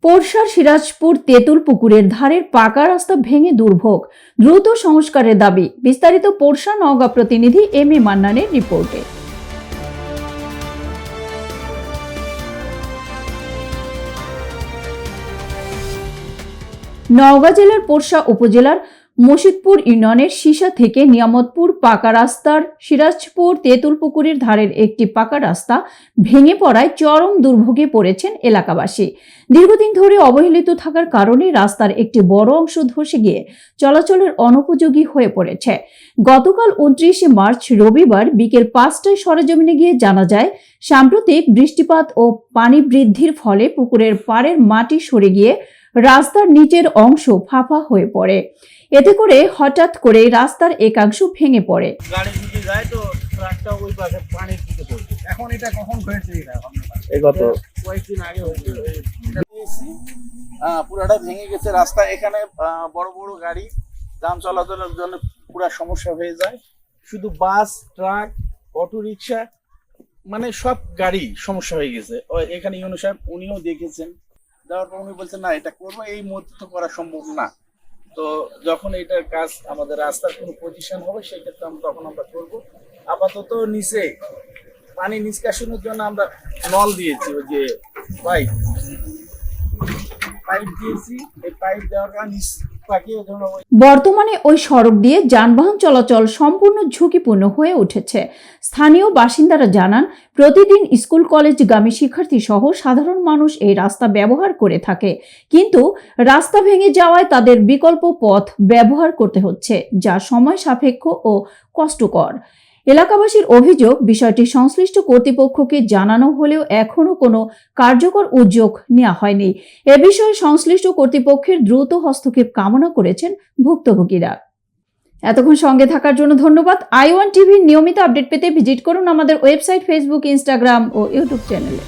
পোরশার সিরাজপুর তেঁতুল পুকুরের ধারের পাকা রাস্তা ভেঙে দুর্ভোগ, দ্রুত সংস্কারের দাবি। বিস্তারিত পোরশা নওগাঁ প্রতিনিধি এম এ মান্নানের রিপোর্টে। নওগাঁ জেলার পোরশা উপজেলার মসজিদপুর ইউনিয়নের সিসা থেকে নিয়ামতপুর পাকা রাস্তার সিরাজপুর তেঁতুল পুকুরের ধারের একটি পাকা রাস্তা ভেঙে পড়ায় চরম দুর্ভোগে পড়েছেন এলাকাবাসী। দীর্ঘদিন ধরে অবহেলিত থাকার কারণে রাস্তার একটি বড় অংশ ধসে গিয়ে চলাচলের অনুপযোগী হয়ে পড়েছে। গতকাল 29 মার্চ রবিবার বিকেল 5টায় সরেজমিনে গিয়ে জানা যায়, সাম্প্রতিক বৃষ্টিপাত ও পানি বৃদ্ধির ফলে পুকুরের পাড়ের মাটি সরে গিয়ে রাস্তার নিচের অংশ ফাঁপা হয়ে পড়ে। এতে করে হঠাৎ করে রাস্তার একাংশ ভেঙে পড়ে। গাড়ি দিকে যায় তো ট্রাকটা ওই পাশে পানির দিকে পড়ছে। এখন এটা কখন হয়েছে? এই গত কয়েকদিন আগে পুরাটা ভেঙে গেছে রাস্তা। এখানে বড় বড় গাড়ি যান চলাচলের জন্য পুরা সমস্যা হয়ে যায়। শুধু বাস, ট্রাক, অটো রিক্সা, মানে সব গাড়ি সমস্যা হয়ে গেছে। এখানে ইউনু সাহেব উনিও দেখেছেন, যাওয়ার পর উনি বলছেন না এটা করবো, এই মুহূর্তে তো করা সম্ভব না। তো যখন এটার কাজ আমাদের রাস্তার কোনো পজিশন হবে সেক্ষেত্রে তখন আমরা করবো। আপাতত নিচে পানি নিষ্কাশনের জন্য আমরা নল দিয়েছি, ওই যে পাইপ দিয়েছি। এই পাইপ দেওয়ার কারণে বর্তমানে ওই সড়ক দিয়ে যানবাহন চলাচল সম্পূর্ণ ঝুঁকিপূর্ণ হয়ে উঠেছে। স্থানীয় বাসিন্দারা জানান, প্রতিদিন স্কুল কলেজগামী শিক্ষার্থী সহ সাধারণ মানুষ এই রাস্তা ব্যবহার করে থাকে, কিন্তু রাস্তা ভেঙে যাওয়ায় তাদের বিকল্প পথ ব্যবহার করতে হচ্ছে, যা সময় সাপেক্ষ ও কষ্টকর। এলাকাবাসীর অভিযোগ, বিষয়টি সংশ্লিষ্ট কর্তৃপক্ষকে জানানো হলেও এখনো কোনো কার্যকর উদ্যোগ নেওয়া হয়নি। এ বিষয়ে সংশ্লিষ্ট কর্তৃপক্ষের দ্রুত হস্তক্ষেপ কামনা করেছেন ভুক্তভোগীরা। এতক্ষণ সঙ্গে থাকার জন্য ধন্যবাদ। i1 টিভির নিয়মিত আপডেট পেতে ভিজিট করুন আমাদের ওয়েবসাইট, ফেসবুক, ইনস্টাগ্রাম ও ইউটিউব চ্যানেলে।